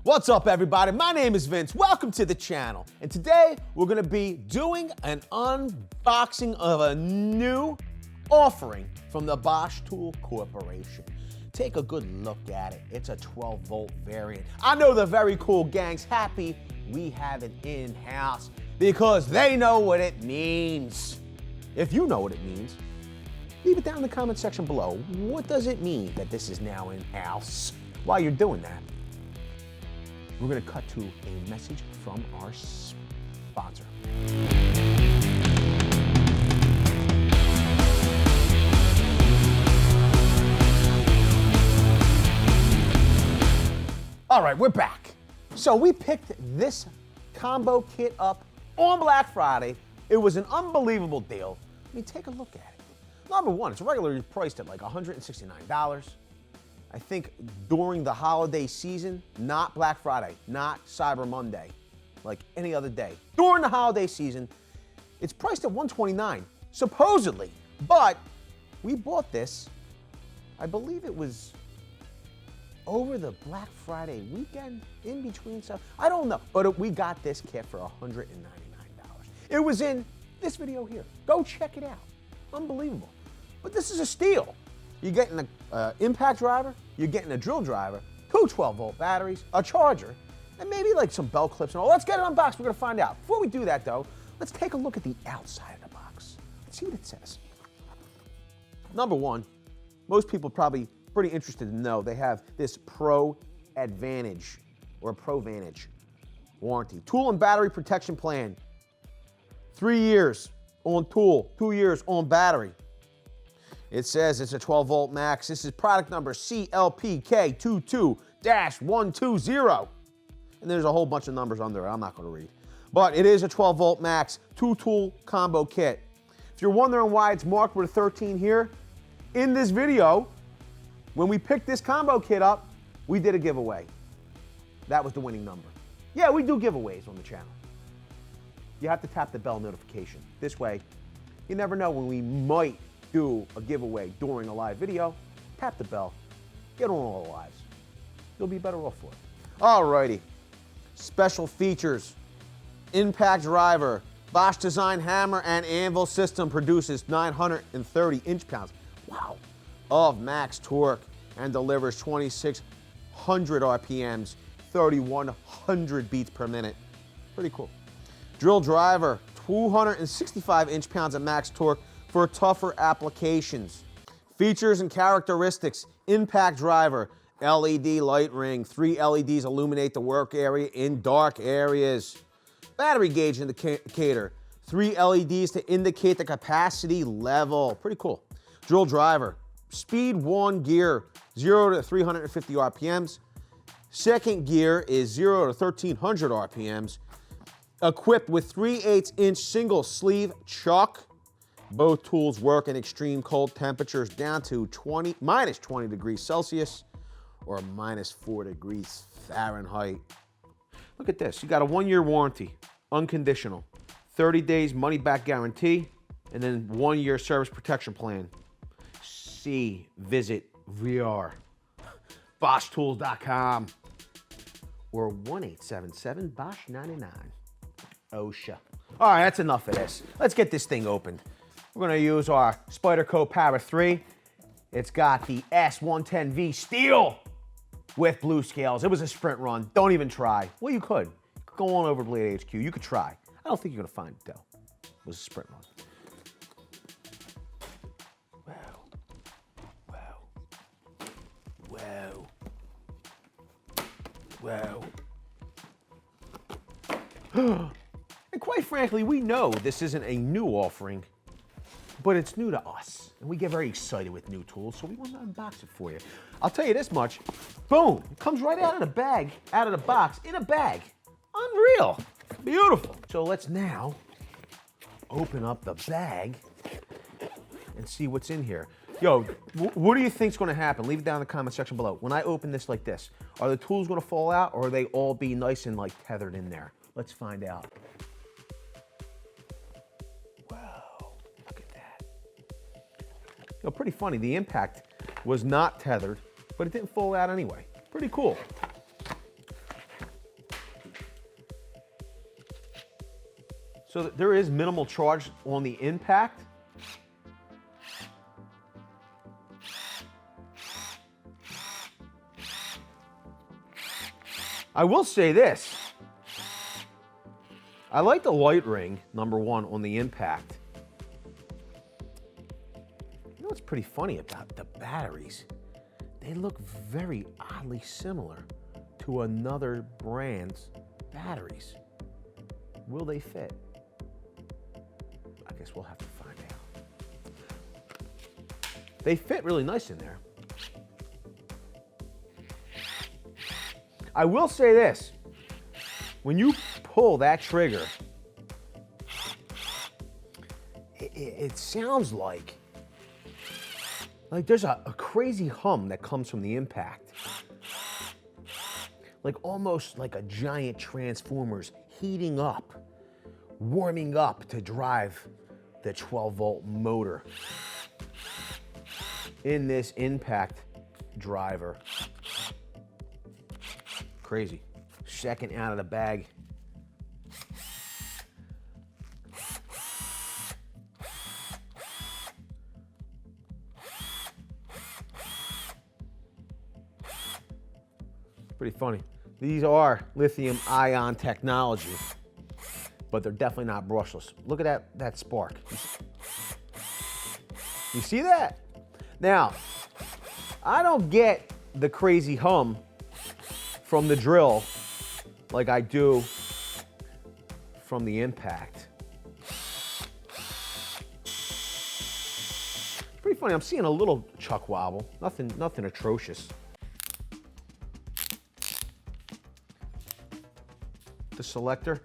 What's up, everybody? My name is Vince. Welcome to the channel. And today we're going to be doing an unboxing of a new offering from the Bosch Tool Corporation. Take a good look at it. It's a 12-volt variant. I know the very cool gang's happy we have it in-house because they know what it means. If you know what it means, leave it down in the comment section below. What does it mean that this is now in-house? While you're doing that, we're going to cut to a message from our sponsor. All right, we're back. So we picked this combo kit up on Black Friday. It was an unbelievable deal. I mean, take a look at it. Number one, it's regularly priced at like $169. I think during the holiday season, not Black Friday, not Cyber Monday, like any other day. During the holiday season, it's priced at $129, supposedly. But we bought this, I believe it was over the Black Friday weekend, in between stuff. I don't know, but we got this kit for $199. It was in this video here. Go check it out. Unbelievable. But this is a steal. You're getting an impact driver, you're getting a drill driver, two 12-volt batteries, a charger, and maybe like some belt clips and all. Let's get it unboxed. We're going to find out. Before we do that, though, let's take a look at the outside of the box. Let's see what it says. Number one, most people probably pretty interested to know they have this Pro Advantage or Pro Vantage warranty. Tool and battery protection plan. 3 years on tool, 2 years on battery. It says it's a 12-volt max. This is product number CLPK22-120. And there's a whole bunch of numbers under it I'm not going to read. But it is a 12-volt max, 2-tool combo kit. If you're wondering why it's marked with a 13 here, in this video, when we picked this combo kit up, we did a giveaway. That was the winning number. Yeah, we do giveaways on the channel. You have to tap the bell notification. This way, you never know when we might do a giveaway during a live video. Tap the bell, get on all the lives. You'll be better off for it. Alrighty, special features. Impact driver, Bosch design hammer and anvil system produces 930 inch-pounds, wow, of max torque and delivers 2,600 RPMs, 3,100 beats per minute. Pretty cool. Drill driver, 265 inch-pounds of max torque for tougher applications. Features and characteristics: impact driver, LED light ring, 3 LEDs illuminate the work area in dark areas. Battery gauge indicator, 3 LEDs to indicate the capacity level. Pretty cool. Drill driver, speed 1 gear, 0 to 350 RPMs. Second gear is 0 to 1300 RPMs. Equipped with 3/8-inch single sleeve chuck. Both tools work in extreme cold temperatures down to minus 20 degrees Celsius or minus 4 degrees Fahrenheit. Look at this. You got a 1-year warranty, unconditional, 30 days money-back guarantee, and then 1-year service protection plan. Visit VR, BoschTools.com or 1-877-BOSCH-99. OSHA. All right, that's enough of this. Let's get this thing opened. We're going to use our Spyderco Power 3. It's got the S110V steel with blue scales. It was a sprint run. Don't even try. Well, you could. Go on over to Blade HQ. You could try. I don't think you're going to find it, though. It was a sprint run. Wow. And quite frankly, we know this isn't a new offering, but it's new to us. And we get very excited with new tools, so we want to unbox it for you. I'll tell you this much. Boom. It comes right out of the bag, out of the box, in a bag. Unreal. Beautiful. So let's now open up the bag and see what's in here. Yo, what do you think's going to happen? Leave it down in the comment section below. When I open this like this, are the tools going to fall out, or are they all be nice and like tethered in there? Let's find out. Wow, look at that. Yo, pretty funny. The impact was not tethered, but it didn't fall out anyway. Pretty cool. So there is minimal charge on the impact. I will say this. I like the light ring, number one, on the impact. You know what's pretty funny about the batteries? They look very oddly similar to another brand's batteries. Will they fit? I guess we'll have to find out. They fit really nice in there. I will say this, when you pull that trigger, it sounds like there's a crazy hum that comes from the impact. Like almost like a giant transformer's heating up, warming up to drive the 12-volt motor in this impact driver. Crazy. Second out of the bag. Pretty funny. These are lithium-ion technology, but they're definitely not brushless. Look at that spark. You see that? Now, I don't get the crazy hum from the drill like I do from the impact. Pretty funny, I'm seeing a little chuck wobble, nothing atrocious. The selector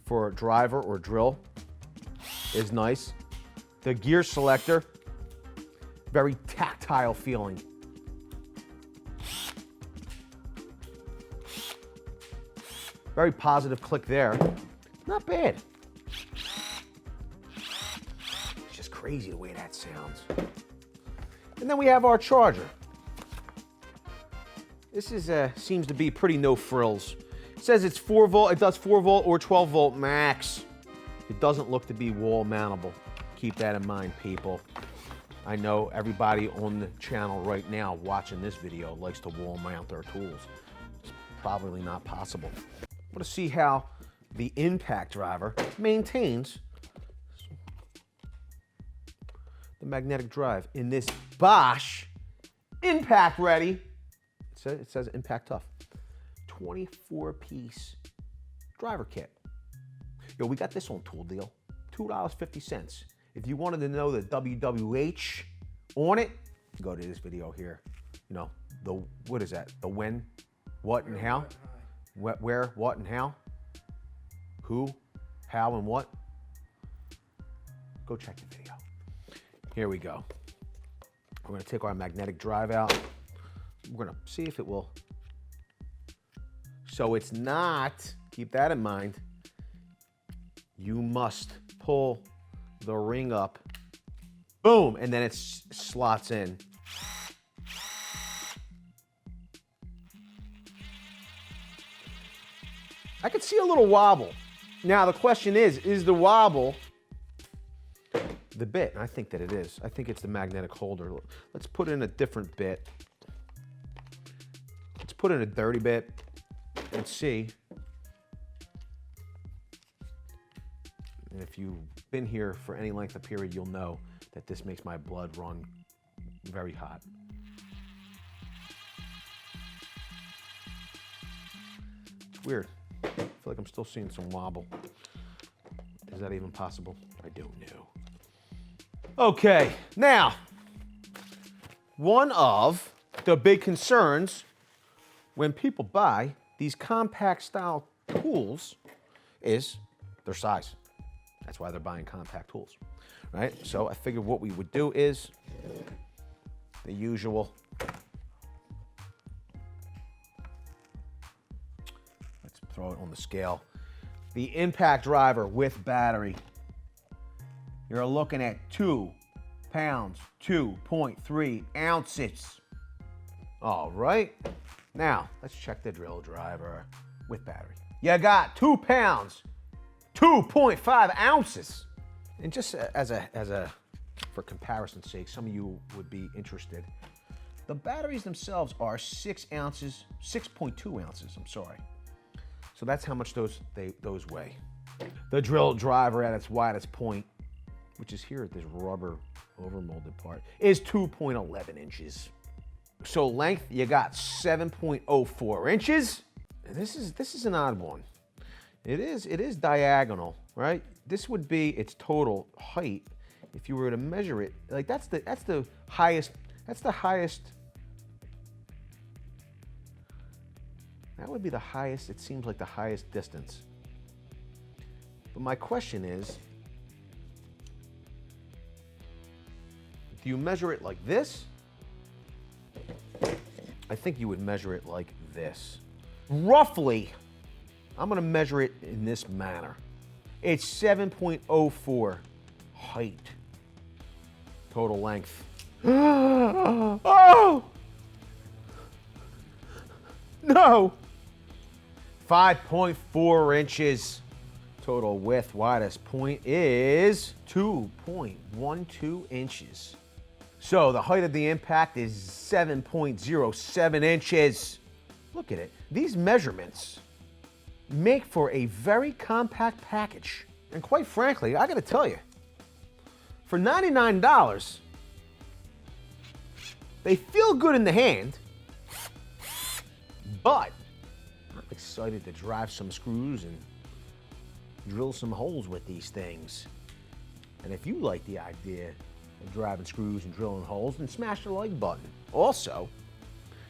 for driver or drill is nice. The gear selector, very tactile feeling. Very positive click there. Not bad. It's just crazy the way that sounds. And then we have our charger. This is seems to be pretty no frills. It says it's 4 volt, it does 4 volt or 12 volt max. It doesn't look to be wall mountable. Keep that in mind, people. I know everybody on the channel right now watching this video likes to wall mount their tools. It's probably not possible. I want to see how the impact driver maintains the magnetic drive in this Bosch Impact Ready. It says Impact Tough. 24-piece driver kit. Yo, we got this on Tool Deal, $2.50. If you wanted to know the WWH on it, go to this video here. You know, what is that? The when, what, and how? Where, what, and how? Who, how, and what? Go check the video. Here we go. We're gonna take our magnetic drive out. We're gonna see if it will. So it's not, keep that in mind, you must pull the ring up, boom, and then it slots in. I could see a little wobble. Now the question is the wobble the bit? And I think that it is. I think it's the magnetic holder. Let's put in a different bit. Let's put in a dirty bit and see. And if you've been here for any length of period, you'll know that this makes my blood run very hot. It's weird. I feel like I'm still seeing some wobble. Is that even possible? I don't know. Okay, now, one of the big concerns when people buy these compact style tools is their size. That's why they're buying compact tools, right? So I figured what we would do is the usual. Let's throw it on the scale. The impact driver with battery. You're looking at 2 pounds, 2.3 ounces. All right. Now, let's check the drill driver with battery. You got 2 pounds, 2.5 ounces. And just for comparison's sake, some of you would be interested. The batteries themselves are 6 ounces, 6.2 ounces, I'm sorry. So that's how much those weigh. The drill driver at its widest point, which is here at this rubber overmolded part, is 2.11 inches. So length, you got 7.04 inches. And this is an odd one. It is diagonal, right? This would be its total height if you were to measure it. Like that's the highest. That's the highest. That would be the highest. It seems like the highest distance. But my question is, do you measure it like this? I think you would measure it like this. Roughly, I'm gonna measure it in this manner. It's 7.04 height. Total length. Oh! No! 5.4 inches. Total width, widest point is 2.12 inches. So the height of the impact is 7.07 inches. Look at it. These measurements make for a very compact package. And quite frankly, I gotta tell you, for $99, they feel good in the hand, but I'm excited to drive some screws and drill some holes with these things. And if you like the idea of driving screws and drilling holes, then smash the like button. Also,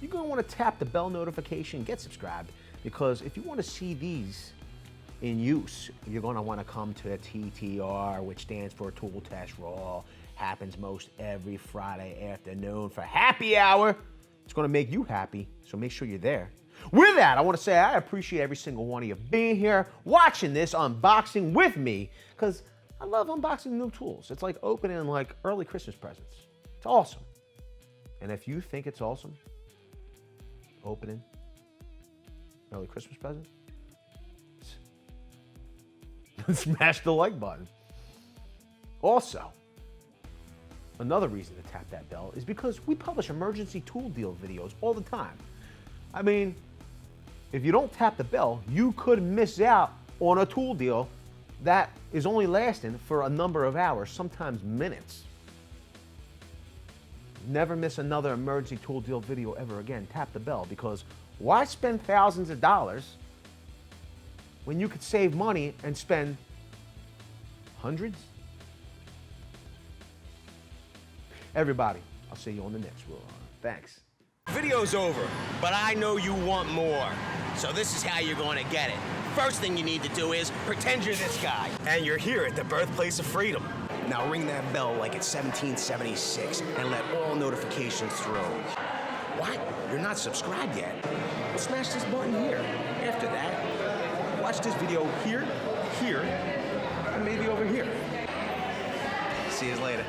you're gonna wanna tap the bell notification, get subscribed, because if you wanna see these in use, you're gonna wanna come to the TTR, which stands for Tool Test Raw. Happens most every Friday afternoon for happy hour. It's gonna make you happy, so make sure you're there. With that, I wanna say I appreciate every single one of you being here, watching this unboxing with me, because I love unboxing new tools. It's like opening like early Christmas presents. It's awesome. And if you think it's awesome, opening early Christmas present, smash the like button. Also, another reason to tap that bell is because we publish emergency tool deal videos all the time. I mean, if you don't tap the bell, you could miss out on a tool deal that is only lasting for a number of hours, sometimes minutes. Never miss another emergency tool deal video ever again. Tap the bell, because why spend thousands of dollars when you could save money and spend hundreds? Everybody, I'll see you on the next one. Thanks. Video's over, but I know you want more. So this is how you're going to get it. First thing you need to do is pretend you're this guy. And you're here at the birthplace of freedom. Now ring that bell like it's 1776 and let all notifications through. What? You're not subscribed yet? Well, smash this button here. After that, watch this video here, and maybe over here. See you later.